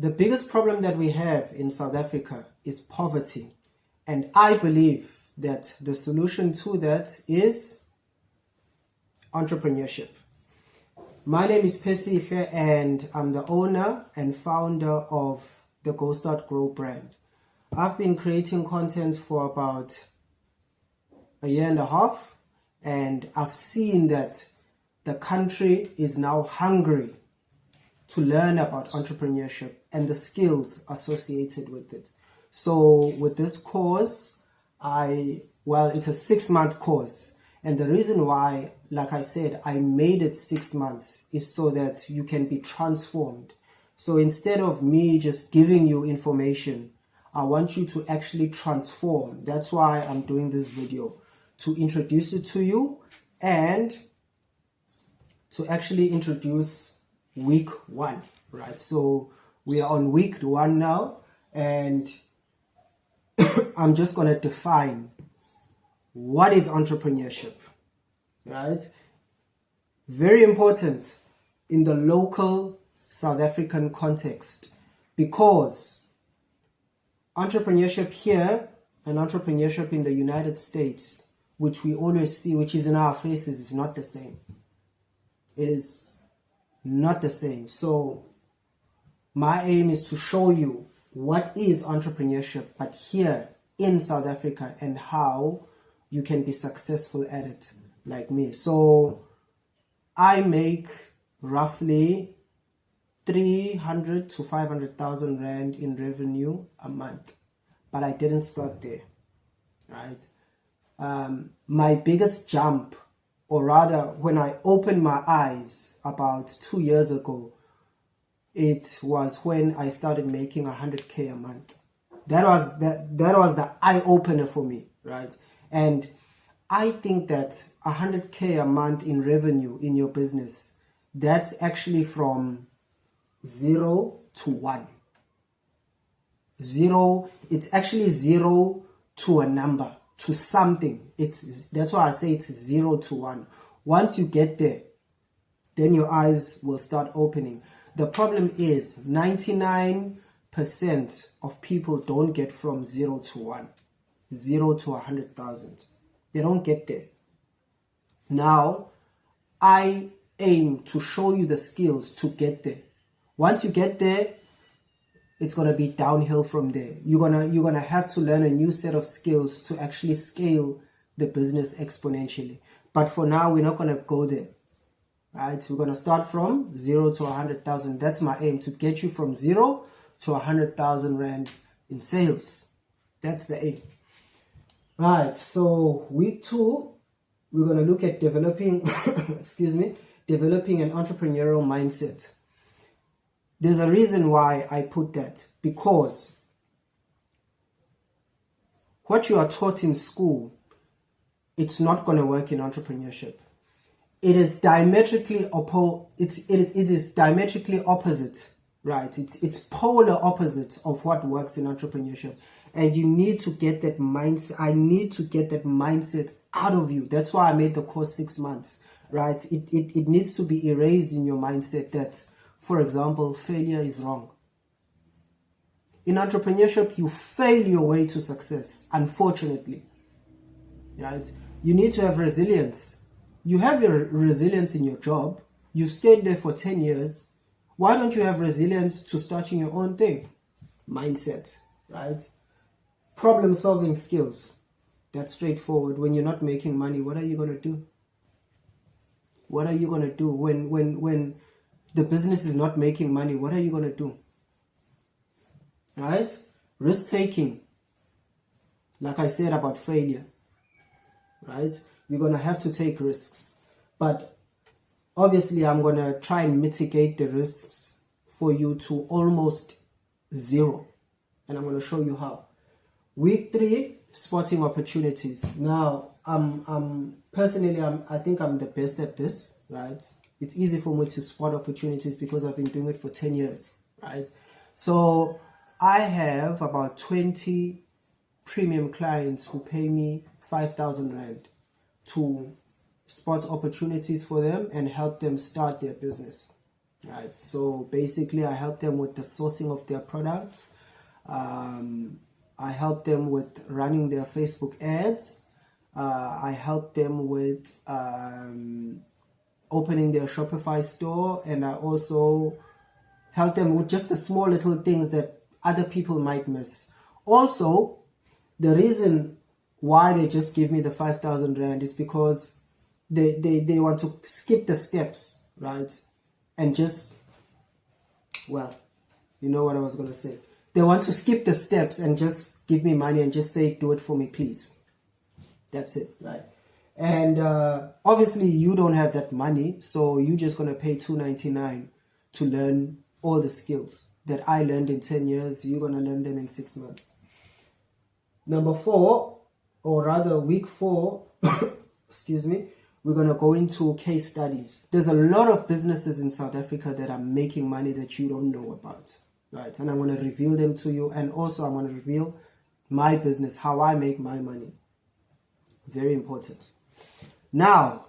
The biggest problem that we have in South Africa is poverty. And I believe that the solution to that is entrepreneurship. My name is Pesihle and I'm the owner and founder of the Go Start Grow brand. I've been creating content for about a year and a half, and I've seen that the country is now hungry to learn about entrepreneurship and the skills associated with it. So with this course, it's a 6-month course. And the reason why, like I said, I made it 6 months is so that you can be transformed. So instead of me just giving you information, I want you to actually transform. That's why I'm doing this video, to introduce it to you and to actually introduce week 1, right? So we are on week 1 now, and I'm just going to define what is entrepreneurship, right? Very important in the local South African context, because entrepreneurship here and entrepreneurship in the United States, which we always see, which is in our faces, is not the same. It is not the same. So my aim is to show you what is entrepreneurship, but here in South Africa, and how you can be successful at it like me. So I make roughly 300 to 500,000 Rand in revenue a month, but I didn't start there, right? My biggest jump, or rather when I opened my eyes about 2 years ago, it was when I started making 100K a month. That was the eye-opener for me, right? And I think that 100K a month in revenue in your business, that's actually from 0 to 1. It's actually 0 to a number, to something. That's why I say it's 0 to 1. Once you get there, then your eyes will start opening. The problem is 99% of people don't get from 0 to 1, 0 to 100,000. They don't get there. Now, I aim to show you the skills to get there. Once you get there, it's going to be downhill from there. You're gonna have to learn a new set of skills to actually scale the business exponentially. But for now, we're not going to go there. Right? We're going to start from 0 to 100,000. That's my aim, to get you from 0 to 100,000 Rand in sales. That's the aim. Right, so week 2, we're going to look at developing, developing an entrepreneurial mindset. There's a reason why I put that, because what you are taught in school, it's not going to work in entrepreneurship. It is diametrically opposite, right? It's polar opposite of what works in entrepreneurship. And you need to get that mindset. I need to get that mindset out of you. That's why I made the course 6 months, right? It needs to be erased in your mindset that, for example, failure is wrong. In entrepreneurship, you fail your way to success, unfortunately, right? You need to have resilience. You have your resilience in your job. You've stayed there for 10 years. Why don't you have resilience to starting your own thing? Mindset, right? Problem-solving skills. That's straightforward. When you're not making money, what are you going to do? What are you going to do when the business is not making money? What are you going to do? Right? Risk-taking. Like I said about failure. Right? You're going to have to take risks. But obviously, I'm going to try and mitigate the risks for you to almost 0. And I'm going to show you how. Week 3, spotting opportunities. Now, personally, I think I'm the best at this, right? It's easy for me to spot opportunities because I've been doing it for 10 years, right? So I have about 20 premium clients who pay me 5,000 Rand to spot opportunities for them and help them start their business. right? So basically I help them with the sourcing of their products. I help them with running their Facebook ads. I help them with opening their Shopify store, and I also help them with just the small little things that other people might miss. Also, the reason why they just give me the 5,000 Rand is because they want to skip the steps, right? And just, well, you know what I was going to say. They want to skip the steps and just give me money and just say, do it for me, please. That's it, right? And obviously you don't have that money, so you're just going to pay $2.99 to learn all the skills that I learned in 10 years. You're going to learn them in 6 months. Number 4, or rather week 4, excuse me, we're going to go into case studies. There's a lot of businesses in South Africa that are making money that you don't know about, right? And I'm going to reveal them to you. And also I'm going to reveal my business, how I make my money. Very important. Now,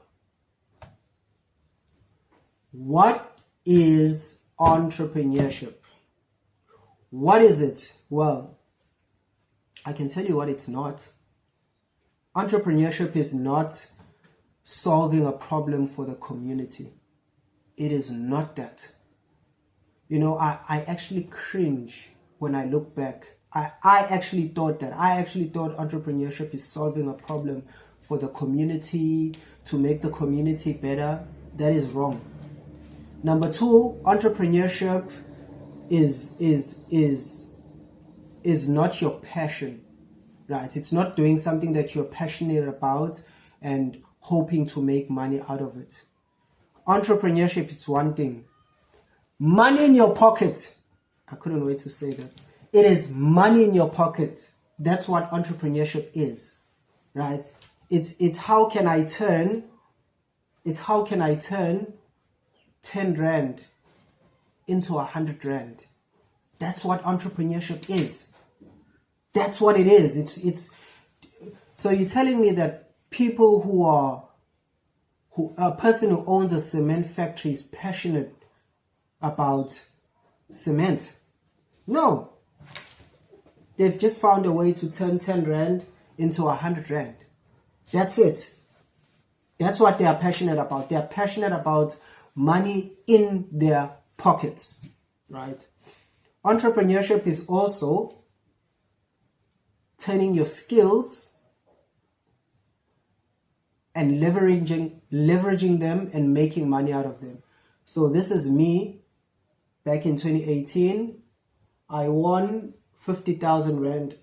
what is entrepreneurship? What is it? Well, I can tell you what it's not. Entrepreneurship is not solving a problem for the community. It is not that. You know, I actually cringe when I look back. I actually thought that. I actually thought entrepreneurship is solving a problem for the community, to make the community better. That is wrong. Number 2, entrepreneurship is not your passion, right? It's not doing something that you're passionate about and hoping to make money out of it. Entrepreneurship is one thing. Money in your pocket. I couldn't wait to say that. It is money in your pocket. That's what entrepreneurship is, right? It's how can I turn 10 Rand into 100 Rand. That's what entrepreneurship is. That's what it is. It's so you're telling me that people a person who owns a cement factory is passionate about cement? No. They've just found a way to turn 10 Rand into 100 Rand. That's it. That's what they are passionate about. They are passionate about money in their pockets, right? Entrepreneurship is also turning your skills and leveraging them and making money out of them. So this is me back in 2018. I won 50,000 Rand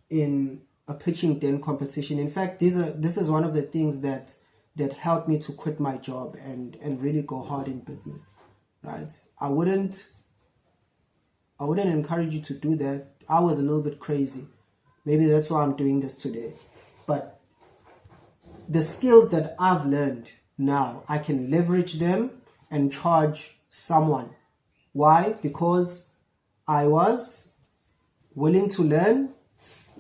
in a pitching den competition. In fact, this is one of the things that helped me to quit my job and really go hard in business, right? I wouldn't encourage you to do that. I was a little bit crazy. Maybe that's why I'm doing this today. But the skills that I've learned now, I can leverage them and charge someone. Why? Because I was willing to learn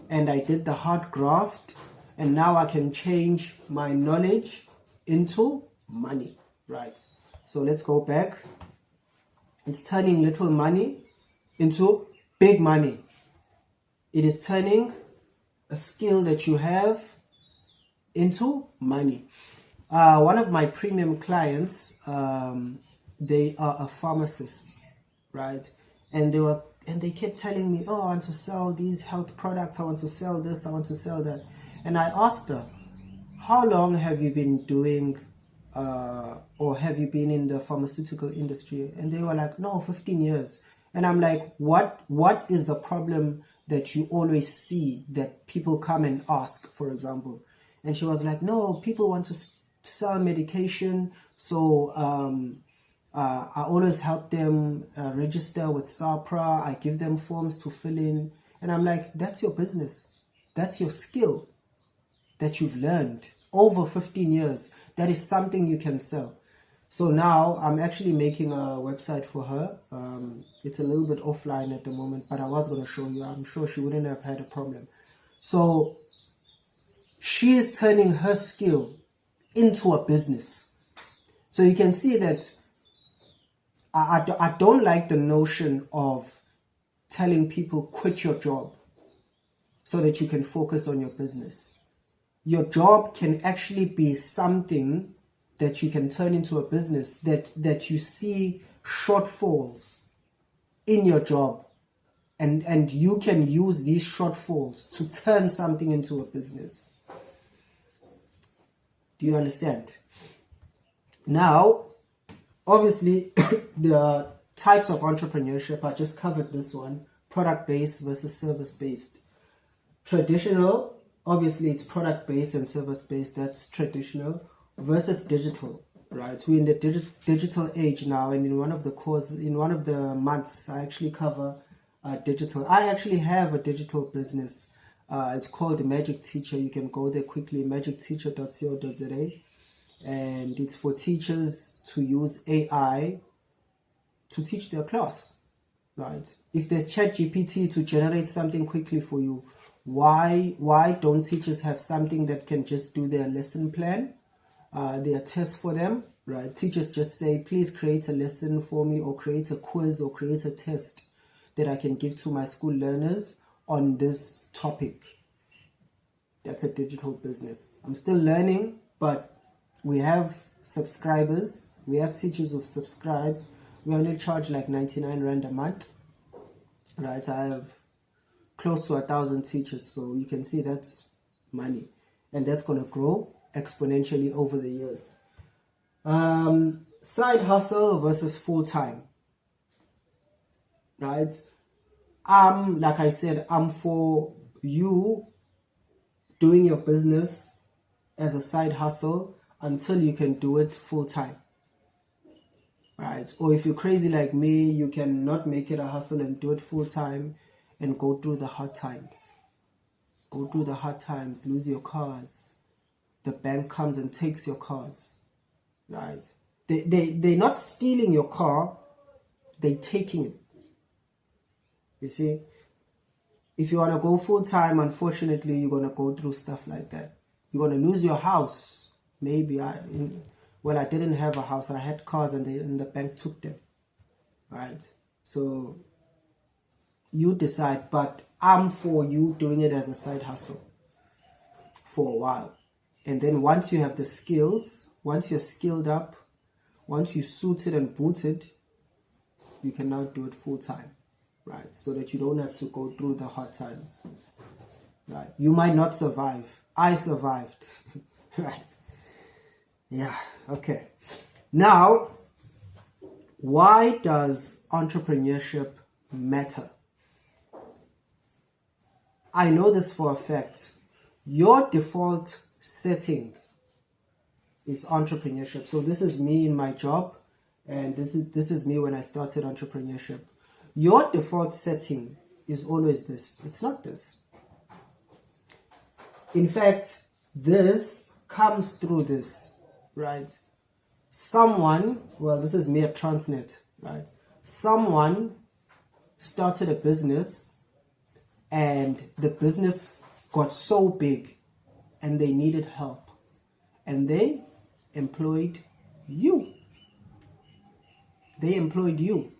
and I did the hard graft, and now I can change my knowledge into money, right? So let's go back. It's turning little money into big money. It is turning a skill that you have into money. One of my premium clients, they are a pharmacist, right? And they kept telling me, oh, I want to sell these health products, I want to sell this, I want to sell that. And I asked her, how long have you been doing or have you been in the pharmaceutical industry? And they were like, no, 15 years. And I'm like, what is the problem that you always see that people come and ask, for example? And she was like, no, people want to sell medication, so I always help them register with SAPRA. I give them forms to fill in. And I'm like, that's your business. That's your skill that you've learned over 15 years. That is something you can sell. So now I'm actually making a website for her. It's a little bit offline at the moment, but I was going to show you. I'm sure she wouldn't have had a problem. So she is turning her skill into a business. So you can see that I don't like the notion of telling people quit your job so that you can focus on your business. Your job can actually be something that you can turn into a business, that you see shortfalls in your job, and you can use these shortfalls to turn something into a business. Do you understand? Now, obviously, the types of entrepreneurship, I just covered this one, product-based versus service-based. Traditional, obviously it's product-based and service-based, that's traditional, versus digital, right? We're in the digital age now, and in one of the months, I actually cover digital. I actually have a digital business. It's called the Magic Teacher. You can go there quickly, magicteacher.co.za, and it's for teachers to use AI to teach their class, right? If there's ChatGPT to generate something quickly for you, why don't teachers have something that can just do their lesson plan, their test for them, right? Teachers just say, please create a lesson for me, or create a quiz, or create a test that I can give to my school learners on this topic. That's a digital business. I'm still learning, but we have subscribers. We have teachers who subscribe. We only charge like 99 Rand a month, right? I have close to 1,000 teachers, so you can see that's money, and that's going to grow exponentially over the years. Side hustle versus full-time, right? Like I said, I'm for you doing your business as a side hustle until you can do it full-time, right? Or if you're crazy like me, you cannot make it a hustle and do it full-time and go through the hard times. Go through the hard times, lose your cars. The bank comes and takes your cars, right? They're not stealing your car, they're taking it. You see? If you want to go full-time, unfortunately, you're going to go through stuff like that. You're going to lose your house. Maybe I didn't have a house. I had cars, and the bank took them, right? So you decide, but I'm for you doing it as a side hustle for a while. And then once you have the skills, once you're skilled up, once you're suited and booted, you can now do it full-time, right? So that you don't have to go through the hard times, right? You might not survive. I survived, right? Yeah, okay. Now, why does entrepreneurship matter? I know this for a fact. Your default setting is entrepreneurship. So this is me in my job, and this is me when I started entrepreneurship. Your default setting is always this. It's not this. In fact, this comes through this, right? This is me at Transnet, right? Someone started a business, and the business got so big and they needed help, and they employed you. They employed you.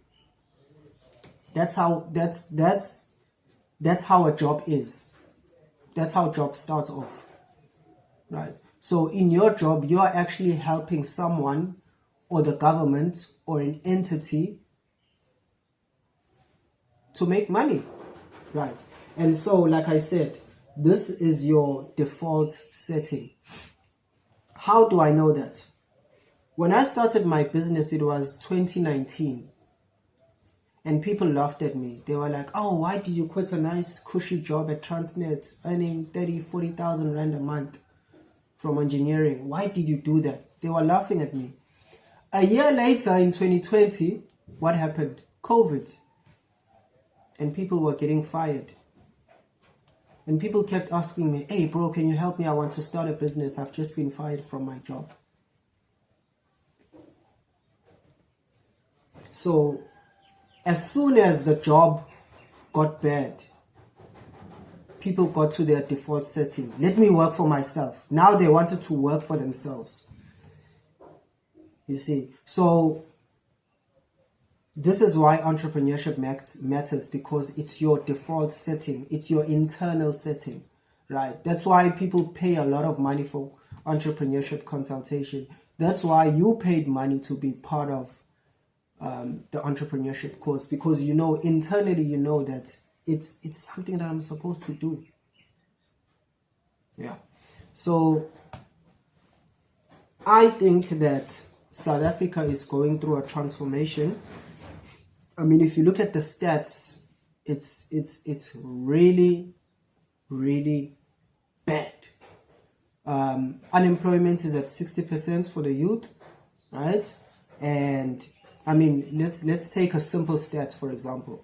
That's how a job is. That's how a job starts off, right? So in your job, you're actually helping someone or the government or an entity to make money, right? And so, like I said, this is your default setting. How do I know that? When I started my business, it was 2019. And people laughed at me. They were like, oh, why did you quit a nice cushy job at Transnet earning 30,000, 40,000 Rand a month from engineering? Why did you do that? They were laughing at me. A year later, in 2020, what happened? COVID. And people were getting fired. And people kept asking me, hey bro, can you help me? I want to start a business. I've just been fired from my job. So as soon as the job got bad, people got to their default setting. Let me work for myself. Now they wanted to work for themselves. You see, so This is why entrepreneurship matters, because it's your default setting. It's your internal setting, right? That's why people pay a lot of money for entrepreneurship consultation. That's why you paid money to be part of the entrepreneurship course, because you know internally, you know that it's something that I'm supposed to do. Yeah. So I think that South Africa is going through a transformation. I mean, if you look at the stats, it's really, really bad. Unemployment is at 60% for the youth, right? And I mean, let's take a simple stat, for example.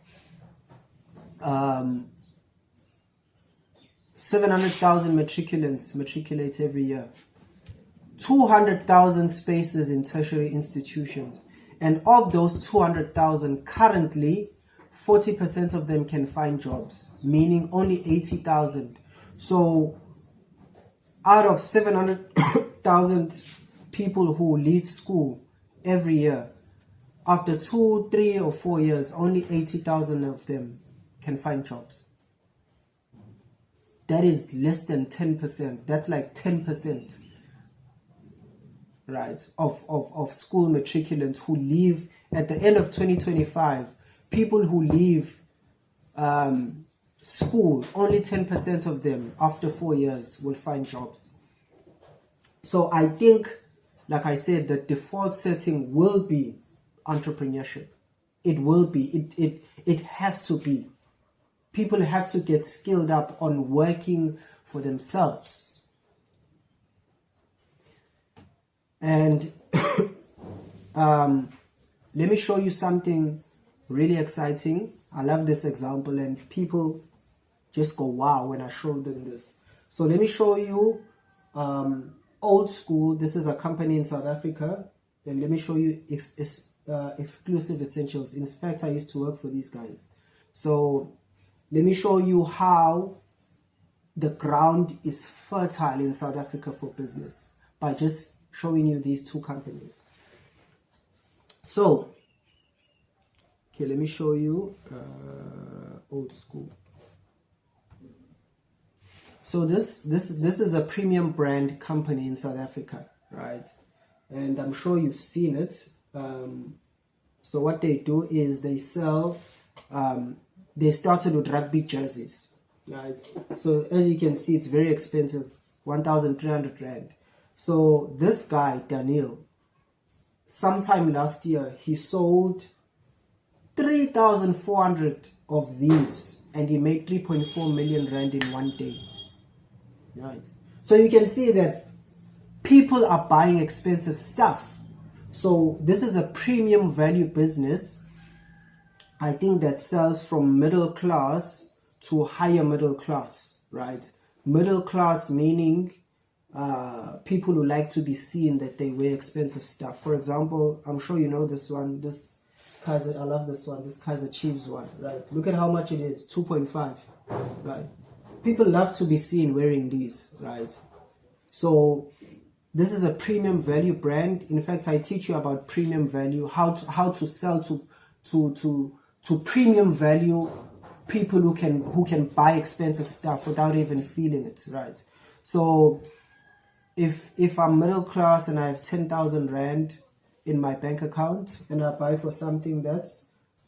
700,000 matriculants matriculate every year. 200,000 spaces in tertiary institutions. And of those 200,000, currently, 40% of them can find jobs, meaning only 80,000. So out of 700,000 people who leave school every year, after 2, 3, or 4 years, only 80,000 of them can find jobs. That is less than 10%. That's like 10%, right, of school matriculants who leave at the end of 2025. People who leave school, only 10% of them after 4 years will find jobs. So I think, like I said, the default setting will be entrepreneurship. It will be. It has to be. People have to get skilled up on working for themselves. And let me show you something really exciting. I love this example, and people just go wow when I show them this. So let me show you Old School. This is a company in South Africa, and let me show you Exclusive Essentials. In fact, I used to work for these guys. So let me show you how the ground is fertile in South Africa for business by just showing you these two companies. So, okay, let me show you Old School. So this is a premium brand company in South Africa, right? And I'm sure you've seen it. So what they do is they sell. They started with rugby jerseys, right? So as you can see, it's very expensive, 1,300 rand. So this guy, Daniel, sometime last year, he sold 3,400 of these, and he made 3.4 million rand in one day, right? So you can see that people are buying expensive stuff. So this is a premium value business, I think, that sells from middle class to higher middle class, right? Middle class meaning people who like to be seen that they wear expensive stuff. For example, I'm sure you know this one. This Kaiser, I love this one. This Kaiser Chiefs one, right? Look at how much it is, 2.5, right? People love to be seen wearing these, right? So this is a premium value brand. In fact, I teach you about premium value, how to sell to premium value people who can buy expensive stuff without even feeling it, right? So if I'm middle class and I have 10,000 rand in my bank account and I buy for something that's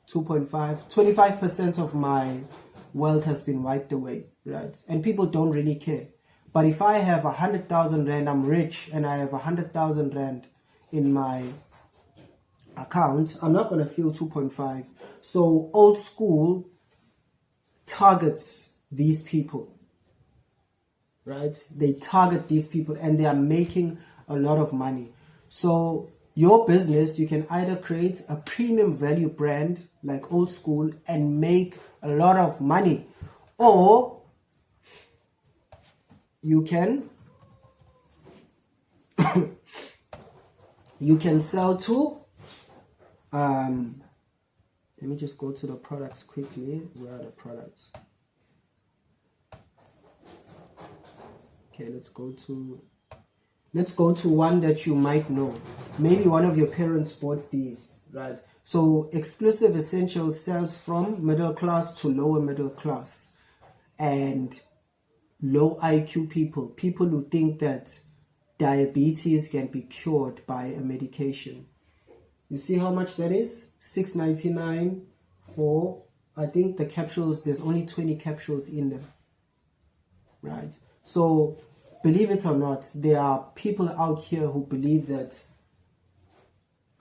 2.5, 25% of my wealth has been wiped away, right? And people don't really care. But if I have 100,000 rand, I'm rich, and I have 100,000 rand in my account, I'm not going to feel 2.5. So Old School targets these people, right? They target these people, and they are making a lot of money. So your business, you can either create a premium value brand like Old School and make a lot of money, or you can you can sell to let me just go to the products quickly. Where are the products? Okay, let's go to one that you might know. Maybe one of your parents bought these, right? So exclusive essentials sells from middle class to lower middle class and low IQ people, people who think that diabetes can be cured by a medication. You see how much that is? $6.99 for, I think the capsules, there's only 20 capsules in them, right? So believe it or not, there are people out here who believe that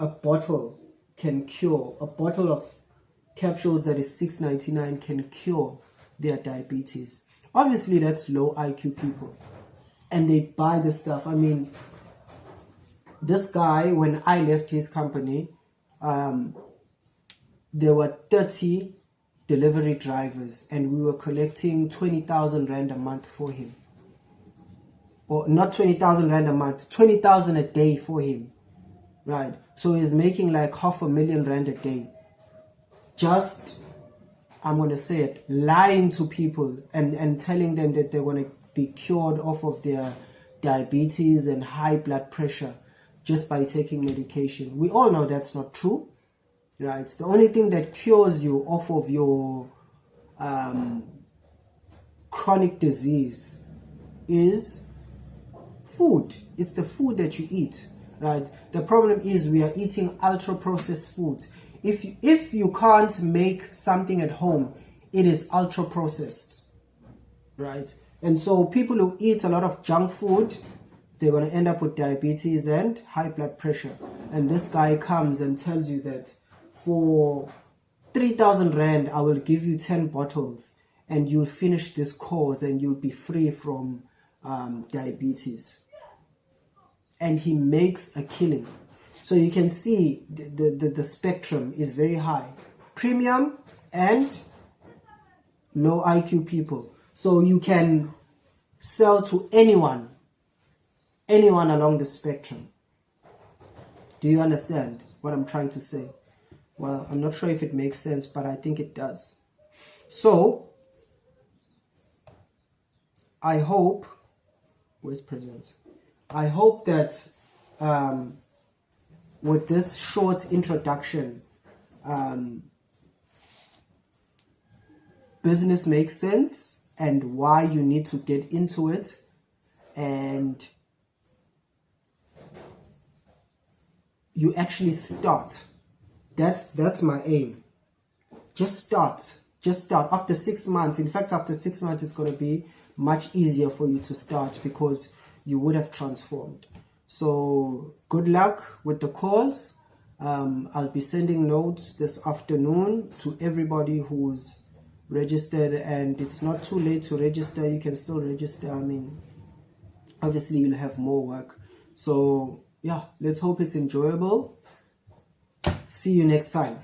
a bottle of capsules that is $6.99 can cure their diabetes. Obviously, that's low IQ people. And they buy the stuff. I mean, this guy, when I left his company, there were 30 delivery drivers and we were collecting 20,000 Rand a month for him. Or not 20,000 Rand a month, 20,000 a day for him. Right? So he's making like 500,000 Rand a day. Just, I'm going to say it, lying to people and telling them that they're going to be cured off of their diabetes and high blood pressure just by taking medication. We all know that's not true, right? The only thing that cures you off of your chronic disease is food. It's the food that you eat, right? The problem is we are eating ultra processed foods. If you can't make something at home, it is ultra processed, right? And so people who eat a lot of junk food, they're going to end up with diabetes and high blood pressure. And this guy comes and tells you that for 3,000 Rand, I will give you 10 bottles and you'll finish this course and you'll be free from diabetes. And he makes a killing. So you can see the spectrum is very high. Premium and low IQ people. So you can sell to anyone along the spectrum. Do you understand what I'm trying to say? Well, I'm not sure if it makes sense, but I think it does. So, I hope, where's present? I hope that with this short introduction, business makes sense and why you need to get into it, and you actually start. That's my aim. Just start. After 6 months, in fact, after 6 months, it's going to be much easier for you to start because you would have transformed. So good luck with the course. I'll be sending notes this afternoon to everybody who's registered, and it's not too late to register. You can still register. I mean, obviously you'll have more work. So yeah, let's hope it's enjoyable. See you next time.